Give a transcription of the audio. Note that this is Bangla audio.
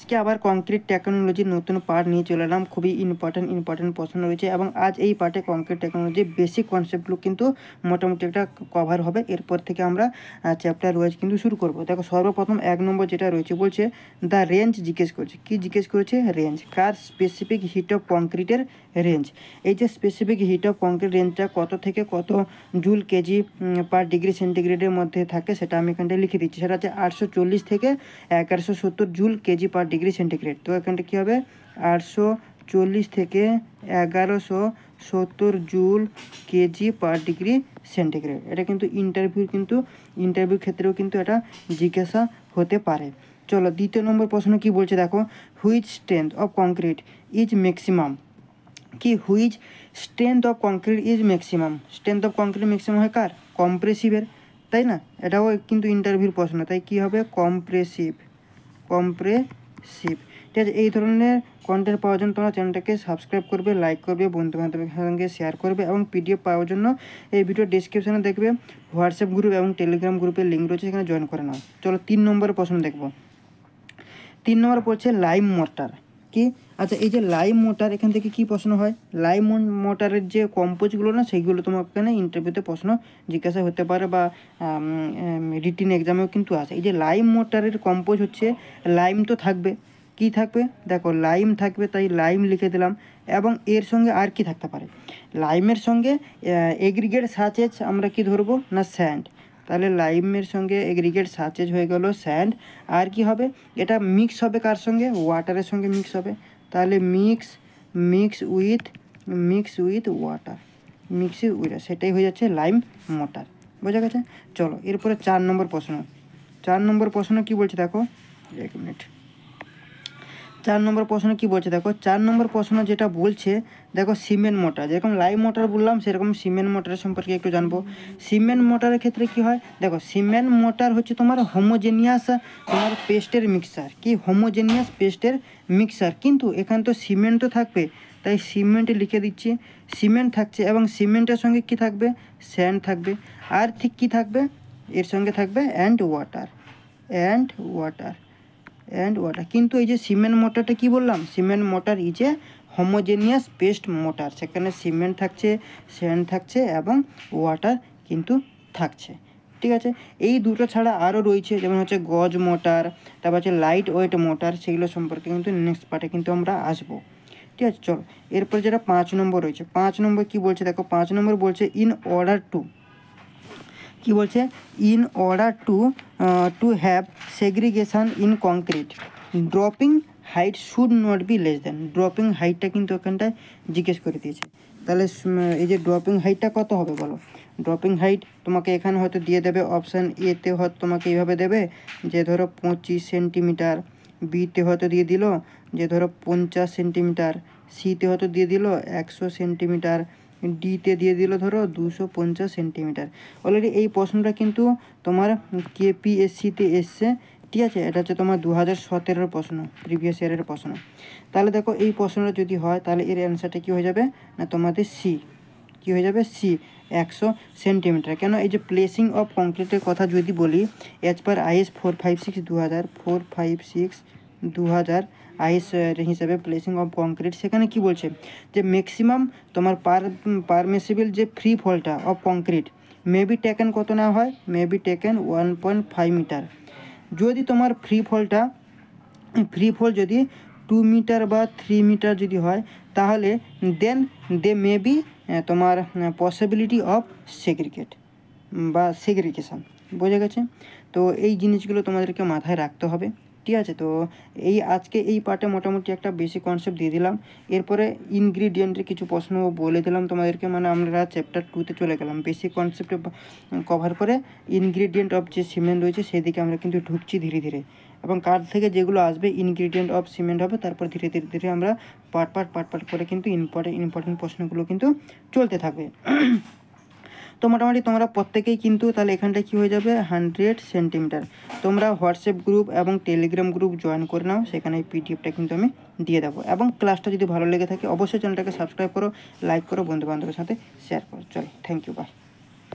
আজকে আবার কংক্রিট টেকনোলজির নতুন পার্ট নিয়ে চলে এলাম। খুবই ইম্পর্টেন্ট প্রশ্ন রয়েছে এবং আজ এই পার্টে কংক্রিট টেকনোলজির বেসিক কনসেপ্টগুলো কিন্তু মোটামুটি একটা কভার হবে। এরপর থেকে আমরা চ্যাপ্টার ওয়াইজ কিন্তু শুরু করব। দেখো সর্বপ্রথম 1 নম্বর যেটা রয়েছে বলছে দ্য রেঞ্জ জিজ্ঞেস করছে। কি জিজ্ঞেস করেছে? Range. Car specific heat of কংক্রিটের রেঞ্জ। এই যে স্পেসিফিক হিট অফ কংক্রিট রেঞ্জটা কত থেকে কত জুল কেজি পার ডিগ্রি সেন্টিগ্রেডের মধ্যে থাকে সেটা আমি এখানটায় লিখে দিচ্ছি। সেটা হচ্ছে 840 থেকে 1170 জুল কেজি পার ডিগ্রি সেন্টিগ্রেড। তো এখানটা কী হবে? 840 থেকে 1170 জুল কেজি পার ডিগ্রি সেন্টিগ্রেড। এটা কিন্তু ইন্টারভিউ ক্ষেত্রেও কিন্তু এটা জিজ্ঞাসা হতে পারে। চলো দ্বিতীয় নম্বর প্রশ্ন কি বলছে দেখো, which strength of concrete is maximum. কি which strength of concrete is maximum. Strength of concrete maximum হয় কার? কম্প্রেসিভের, তাই না? এটাও কিন্তু ইন্টারভিউর প্রশ্ন, তাই কি হবে? কম্প্রেসিভ। ঠিক আছে, এই ধরনের কন্টেন্ট পাওয়ার জন্য তোমরা চ্যানেলটাকে সাবস্ক্রাইব করবে, লাইক করবে, বন্ধু বান্ধবের সঙ্গে শেয়ার করবে এবং পিডিএফ পাওয়ার জন্য এই ভিডিও ডিসক্রিপশানে দেখবে হোয়াটসঅ্যাপ গ্রুপ এবং টেলিগ্রাম গ্রুপের লিঙ্ক রয়েছে, সেখানে জয়েন করে নাও। চলো 3 নম্বরের প্রশ্ন দেখবো। 3 নম্বর পড়ছে লাইম মোটার। কি? আচ্ছা, এই যে লাইম মোটার, এখান থেকে কি প্রশ্ন হয়? লাইম মোটারের যে কম্পোজগুলো না, সেইগুলো তোমার এখানে ইন্টারভিউতে প্রশ্ন জিজ্ঞাসা হতে পারে বা রিটিন এক্সামেও কিন্তু আসে। এই যে লাইম মোটারের কম্পোজ হচ্ছে, লাইম তো থাকবে, কি থাকবে দেখো, লাইম থাকবে, তাই লাইম লিখে দিলাম। এবং এর সঙ্গে আর কি থাকতে পারে? লাইমের সঙ্গে এগ্রিগেট সাচেজ আমরা কি ধরবো না? স্যান্ড। তাহলে লাইমের সঙ্গে এগ্রিগেট সাচেজ হয়ে গেল স্যান্ড। আর কি হবে? এটা মিক্স হবে কার সঙ্গে? ওয়াটারের সঙ্গে মিক্স হবে। তাহলে মিক্স উইথ ওয়াটার, সেটাই হয়ে যাচ্ছে লাইম মোটার। বোঝা গেছে? চলো এরপরে 4 নম্বর প্রশ্ন। 4 নম্বর প্রশ্ন কি বলছে দেখো, 1 মিনিট। 4 নম্বর প্রশ্ন কি বলছে দেখো, 4 নম্বর প্রশ্ন যেটা বলছে দেখো, সিমেন্ট মোটর। যেরকম লাইম মোটর বললাম, সেরকম সিমেন্ট মোটরের সম্পর্কে একটু জানবো। সিমেন্ট মোটরের ক্ষেত্রে কি হয় দেখো, সিমেন্ট মোটর হচ্ছে তোমার হোমোজেনিয়াস তোমার পেস্টের মিক্সার। কি? হোমোজেনিয়াস পেস্টের মিক্সার। কিন্তু এখানে তো সিমেন্টও থাকবে, তাই সিমেন্ট লিখে দিচ্ছি। সিমেন্ট থাকছে এবং সিমেন্টের সঙ্গে কি থাকবে? স্যান্ড থাকবে। আর ঠিক কি থাকবে? এর সঙ্গে থাকবে অ্যান্ড ওয়াটার। কিন্তু এই যে সিমেন্ট মোটরটা কি বললাম? Cement mortar is a homogeneous paste mortar. সেখানে সিমেন্ট থাকছে, স্যান্ড থাকছে এবং ওয়াটার কিন্তু থাকছে। ঠিক আছে, এই দুটো ছাড়া আরও রয়েছে, যেমন হচ্ছে গজ মোটর, তারপর হচ্ছে লাইট ওয়েট মোটর। সেগুলো সম্পর্কে কিন্তু নেক্সট পার্টে কিন্তু আমরা আসবো। ঠিক আছে, চলো এরপর যেটা 5 নম্বর রয়েছে। 5 নম্বর কি বলছে দেখো, 5 নম্বর বলছে ইন অর্ডার টু, কি বলছে? In order to have segregation in concrete, dropping height should not be less than. Dropping হাইটটা কিন্তু ওখানটায় জিজ্ঞেস করে দিয়েছে। তাহলে এই যে ড্রপিং হাইটটা কত হবে বলো? ড্রপিং হাইট তোমাকে এখানে হয়তো দিয়ে দেবে, অপশান এতে হয়তো তোমাকে এইভাবে দেবে যে ধরো 25 সেন্টিমিটার, বিতে হয়তো দিয়ে দিল যে ধরো 50 সেন্টিমিটার, সিতে হয়তো দিয়ে দিল 100 সেন্টিমিটার, ডিতে দিয়ে দিল ধরো 250 সেন্টিমিটার। অলরেডি এই প্রশ্নটা কিন্তু তোমার কেপিএসসিতে এসছে। ঠিক আছে, এটা হচ্ছে তোমার 2017 প্রশ্ন, প্রিভিয়াস ইয়ারের প্রশ্ন। তাহলে দেখো এই প্রশ্নটা যদি হয়, তাহলে এর অ্যান্সারটা কী হয়ে যাবে না তোমাদের সি। কী হয়ে যাবে? C, 100 centimetre. কেন? এই যে প্লেসিং অফ কংক্রিটের কথা যদি বলি, অ্যাজ পার IS 456/2000 আইস হিসাবে প্লেসিং অফ কংক্রিট, সেখানে কি বলছে যে ম্যাক্সিমাম তোমার পারমিসিবল যে ফ্রি ফলটা of concrete may be taken কত নেওয়া হয়? May be taken 1.5 metre. যদি তোমার ফ্রি ফল যদি 2 মিটার বা 3 মিটার যদি হয়, তাহলে দেন দে মে বি তোমার পসিবিলিটি অফ সেগ্রিগেশন। বোঝা গেছে? তো এই জিনিসগুলো তোমাদেরকে মাথায় রাখতে হবে। ঠিক আছে, তো আজকে এই পার্টে মোটামুটি একটা বেসিক কনসেপ্ট দিয়ে দিলাম। এরপরে ইনগ্রিডিয়েন্টের কিছু প্রশ্ন বলে দিলাম তোমাদেরকে, মানে আমরা চ্যাপ্টার 2তে চলে গেলাম। বেসিক কনসেপ্টে কভার করে ইনগ্রিডিয়েন্ট অফ যে সিমেন্ট রয়েছে সেদিকে আমরা কিন্তু ঢুকছি ধীরে ধীরে, এবং কার থেকে যেগুলো আসবে ইনগ্রিডিয়েন্ট অফ সিমেন্ট হবে, তারপর ধীরে ধীরে আমরা পার্ট করে কিন্তু ইম্পর্টেন্ট প্রশ্নগুলো কিন্তু চলতে থাকবে। তো মোটামুটি তোমরা প্রত্যেকেই কিন্তু তাহলে এখানটায় কী হয়ে যাবে? 100 সেন্টিমিটার। তোমরা হোয়াটসঅ্যাপ গ্রুপ এবং টেলিগ্রাম গ্রুপ জয়েন করে নাও, সেখানে এই পিডিএফটা কিন্তু আমি দিয়ে দেবো। এবং ক্লাসটা যদি ভালো লেগে থাকে অবশ্যই চ্যানেলটাকে সাবস্ক্রাইব করো, লাইক করো, বন্ধু বান্ধবের সাথে শেয়ার করো। চলো, থ্যাংক ইউ, বাই।